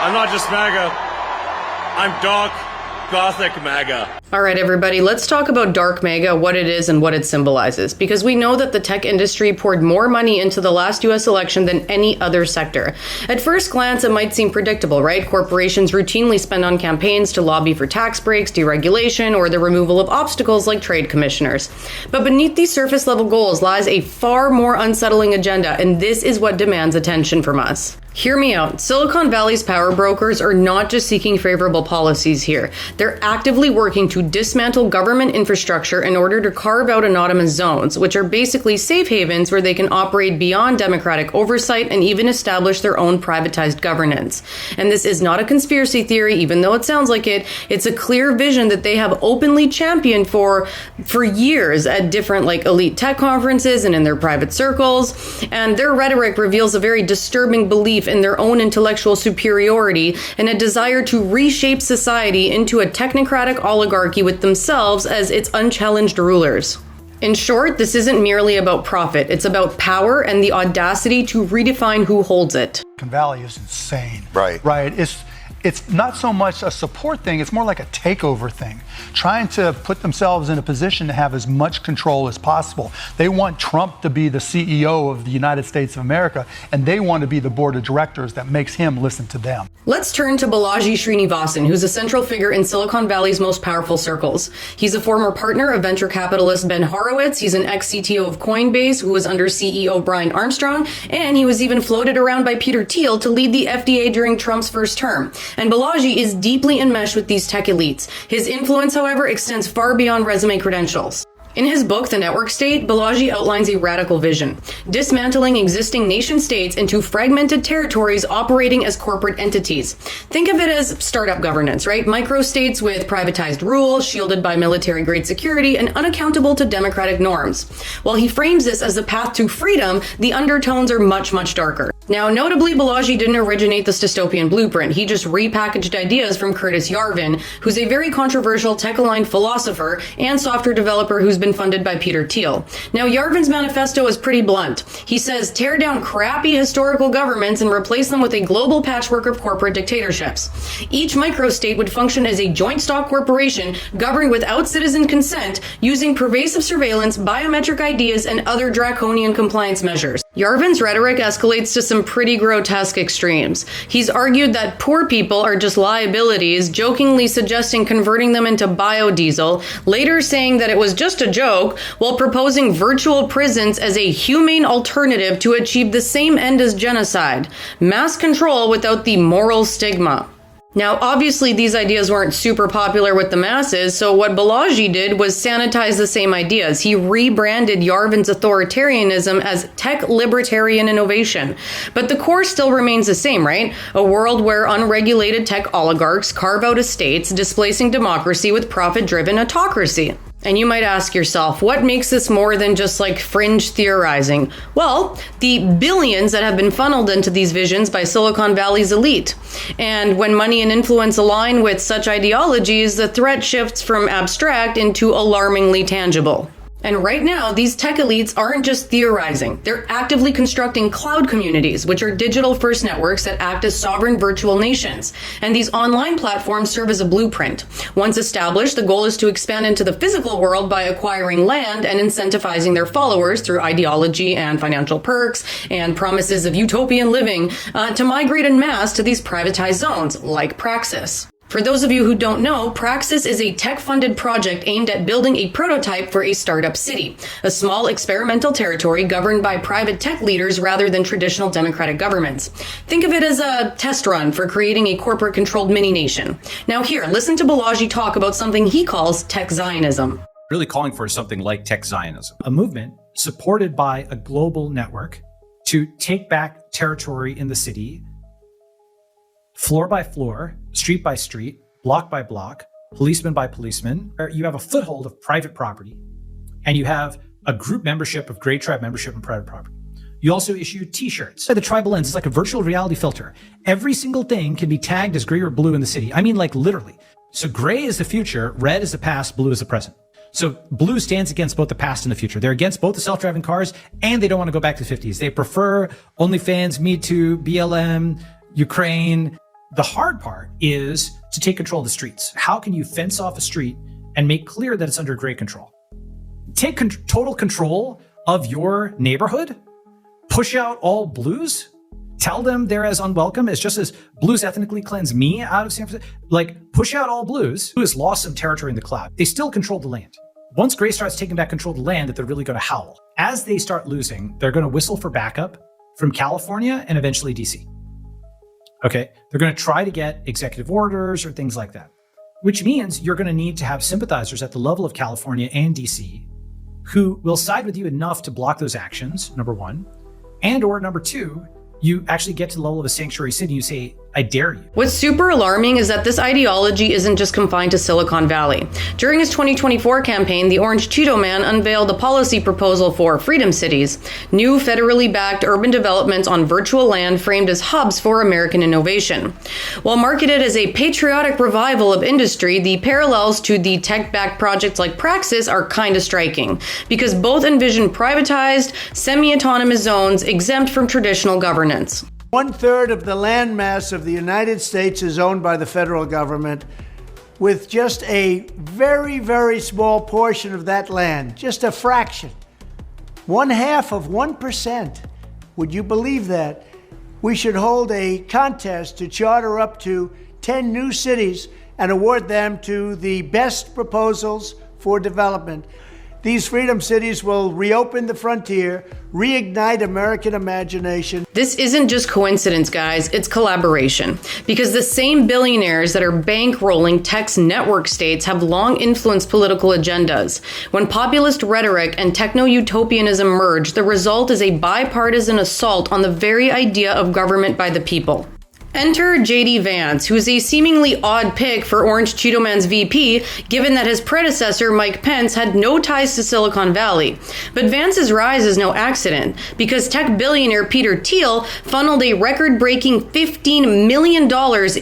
I'm not just MAGA. I'm Dark Gothic MAGA. All right, everybody, let's talk about Dark Maga, what it is and what it symbolizes, because we know that the tech industry poured more money into the last US election than any other sector. At first glance, it might seem predictable, right? Corporations routinely spend on campaigns to lobby for tax breaks, deregulation, or the removal of obstacles like trade commissioners. But beneath these surface level goals lies a far more unsettling agenda, and this is what demands attention from us. Hear me out. Silicon Valley's power brokers are not just seeking favorable policies here. They're actively working to dismantle government infrastructure in order to carve out autonomous zones, which are basically safe havens where they can operate beyond democratic oversight and even establish their own privatized governance. And this is not a conspiracy theory, even though it sounds like it. It's a clear vision that they have openly championed for years at different elite tech conferences and in their private circles. And their rhetoric reveals a very disturbing belief in their own intellectual superiority and a desire to reshape society into a technocratic oligarchy with themselves as its unchallenged rulers. In short, this isn't merely about profit. It's about power and the audacity to redefine who holds it. Silicon Valley is insane. Right. It's not so much a support thing, it's more like a takeover thing, trying to put themselves in a position to have as much control as possible. They want Trump to be the CEO of the United States of America, and they want to be the board of directors that makes him listen to them. Let's turn to Balaji Srinivasan, who's a central figure in Silicon Valley's most powerful circles. He's a former partner of venture capitalist Ben Horowitz. He's an ex-CTO of Coinbase, who was under CEO Brian Armstrong, and he was even floated around by Peter Thiel to lead the FDA during Trump's first term. And Balaji is deeply enmeshed with these tech elites. His influence, however, extends far beyond resume credentials. In his book, The Network State, Balaji outlines a radical vision, dismantling existing nation-states into fragmented territories operating as corporate entities. Think of it as startup governance, right? Microstates with privatized rule, shielded by military-grade security, and unaccountable to democratic norms. While he frames this as a path to freedom, the undertones are much, much darker. Now, notably, Balaji didn't originate this dystopian blueprint. He just repackaged ideas from Curtis Yarvin, who's a very controversial tech-aligned philosopher and software developer who's been funded by Peter Thiel. Now, Yarvin's manifesto is pretty blunt. He says, tear down crappy historical governments and replace them with a global patchwork of corporate dictatorships. Each microstate would function as a joint stock corporation governed without citizen consent, using pervasive surveillance, biometric ideas, and other draconian compliance measures. Yarvin's rhetoric escalates to some pretty grotesque extremes. He's argued that poor people are just liabilities, jokingly suggesting converting them into biodiesel, later saying that it was just a joke, while proposing virtual prisons as a humane alternative to achieve the same end as genocide: mass control without the moral stigma. Now, obviously, these ideas weren't super popular with the masses, so what Balaji did was sanitize the same ideas. He rebranded Yarvin's authoritarianism as tech libertarian innovation. But the core still remains the same, right? A world where unregulated tech oligarchs carve out estates, displacing democracy with profit-driven autocracy. And you might ask yourself, what makes this more than just fringe theorizing? Well, the billions that have been funneled into these visions by Silicon Valley's elite. And when money and influence align with such ideologies, the threat shifts from abstract into alarmingly tangible. And right now, these tech elites aren't just theorizing. They're actively constructing cloud communities, which are digital-first networks that act as sovereign virtual nations. And these online platforms serve as a blueprint. Once established, the goal is to expand into the physical world by acquiring land and incentivizing their followers through ideology and financial perks and promises of utopian living to migrate en masse to these privatized zones, like Praxis. For those of you who don't know, Praxis is a tech-funded project aimed at building a prototype for a startup city, a small experimental territory governed by private tech leaders rather than traditional democratic governments. Think of it as a test run for creating a corporate-controlled mini-nation. Now here, listen to Balaji talk about something he calls tech Zionism. Really calling for something like tech Zionism, a movement supported by a global network to take back territory in the city, floor by floor, street by street, block by block, policeman by policeman. You have a foothold of private property, and you have a group membership of Grey Tribe membership and private property. You also issue t-shirts. The tribal lens is like a virtual reality filter. Every single thing can be tagged as gray or blue in the city. I mean, literally. So gray is the future, red is the past, blue is the present. So blue stands against both the past and the future. They're against both the self-driving cars, and they don't want to go back to the 50s. They prefer OnlyFans, Me Too, BLM, Ukraine. The hard part is to take control of the streets. How can you fence off a street and make clear that it's under great control? Take total control of your neighborhood, push out all blues, tell them they're as unwelcome as just as blues ethnically cleanse me out of San Francisco. Like, push out all blues, who has lost some territory in the cloud. They still control the land. Once Gray starts taking back control of the land, that they're really going to howl. As they start losing, they're going to whistle for backup from California and eventually DC. Okay, they're going to try to get executive orders or things like that, which means you're going to need to have sympathizers at the level of California and DC who will side with you enough to block those actions, number one, and or number two, you actually get to the level of a sanctuary city and you say, I dare you. What's super alarming is that this ideology isn't just confined to Silicon Valley. During his 2024 campaign, the Orange Cheeto Man unveiled a policy proposal for Freedom Cities, new federally backed urban developments on virtual land framed as hubs for American innovation. While marketed as a patriotic revival of industry, the parallels to the tech-backed projects like Praxis are kind of striking, because both envision privatized, semi-autonomous zones exempt from traditional governance. 1/3 of the land mass of the United States is owned by the federal government, with just a very, very small portion of that land, just a fraction, 1/2 of 1%. Would you believe that? We should hold a contest to charter up to 10 new cities and award them to the best proposals for development. These freedom cities will reopen the frontier, reignite American imagination. This isn't just coincidence, guys, it's collaboration. Because the same billionaires that are bankrolling tech's network states have long influenced political agendas. When populist rhetoric and techno-utopianism merge, the result is a bipartisan assault on the very idea of government by the people. Enter J.D. Vance, who's a seemingly odd pick for Orange Cheeto Man's VP, given that his predecessor, Mike Pence, had no ties to Silicon Valley. But Vance's rise is no accident, because tech billionaire Peter Thiel funneled a record-breaking $15 million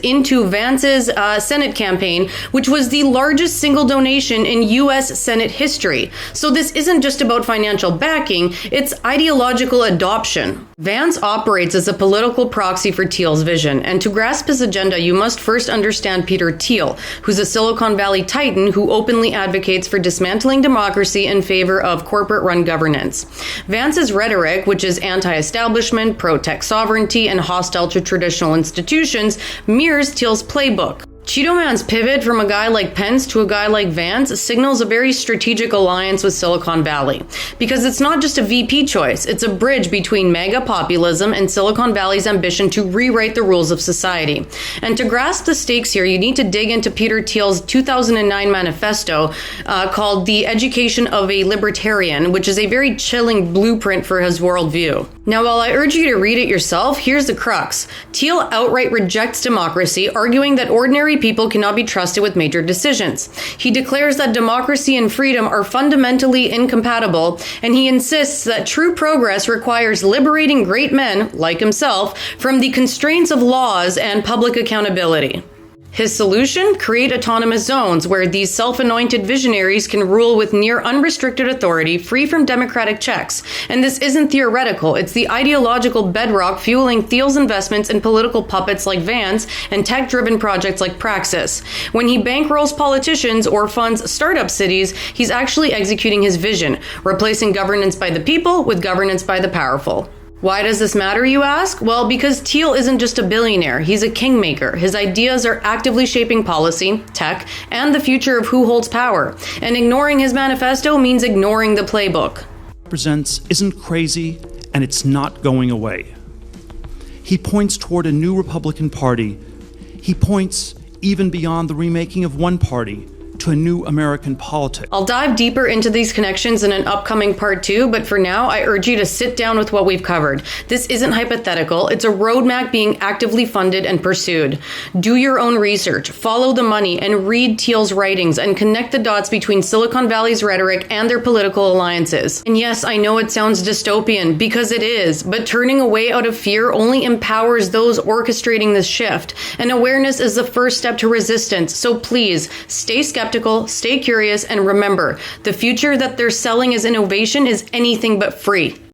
into Vance's Senate campaign, which was the largest single donation in U.S. Senate history. So this isn't just about financial backing, it's ideological adoption. Vance operates as a political proxy for Thiel's vision, and to grasp his agenda, you must first understand Peter Thiel, who's a Silicon Valley titan who openly advocates for dismantling democracy in favor of corporate-run governance. Vance's rhetoric, which is anti-establishment, pro-tech sovereignty, and hostile to traditional institutions, mirrors Thiel's playbook. Cheeto Man's pivot from a guy like Pence to a guy like Vance signals a very strategic alliance with Silicon Valley. Because it's not just a VP choice, it's a bridge between Maga populism and Silicon Valley's ambition to rewrite the rules of society. And to grasp the stakes here, you need to dig into Peter Thiel's 2009 manifesto called The Education of a Libertarian, which is a very chilling blueprint for his worldview. Now, while I urge you to read it yourself, here's the crux. Thiel outright rejects democracy, arguing that ordinary people cannot be trusted with major decisions. He declares that democracy and freedom are fundamentally incompatible, and he insists that true progress requires liberating great men, like himself, from the constraints of laws and public accountability. His solution? Create autonomous zones where these self-anointed visionaries can rule with near unrestricted authority, free from democratic checks. And this isn't theoretical, it's the ideological bedrock fueling Thiel's investments in political puppets like Vance and tech-driven projects like Praxis. When he bankrolls politicians or funds startup cities, he's actually executing his vision, replacing governance by the people with governance by the powerful. Why does this matter, you ask? Well, because Thiel isn't just a billionaire, he's a kingmaker. His ideas are actively shaping policy, tech, and the future of who holds power. And ignoring his manifesto means ignoring the playbook. Represents isn't crazy, and it's not going away. He points toward a new Republican Party. He points even beyond the remaking of one party to a new American politics. I'll dive deeper into these connections in an upcoming part 2, but for now, I urge you to sit down with what we've covered. This isn't hypothetical, it's a roadmap being actively funded and pursued. Do your own research, follow the money, and read Thiel's writings, and connect the dots between Silicon Valley's rhetoric and their political alliances. And yes, I know it sounds dystopian, because it is, but turning away out of fear only empowers those orchestrating this shift, and awareness is the first step to resistance, so please, stay skeptical, stay curious, and remember, the future that they're selling as innovation is anything but free.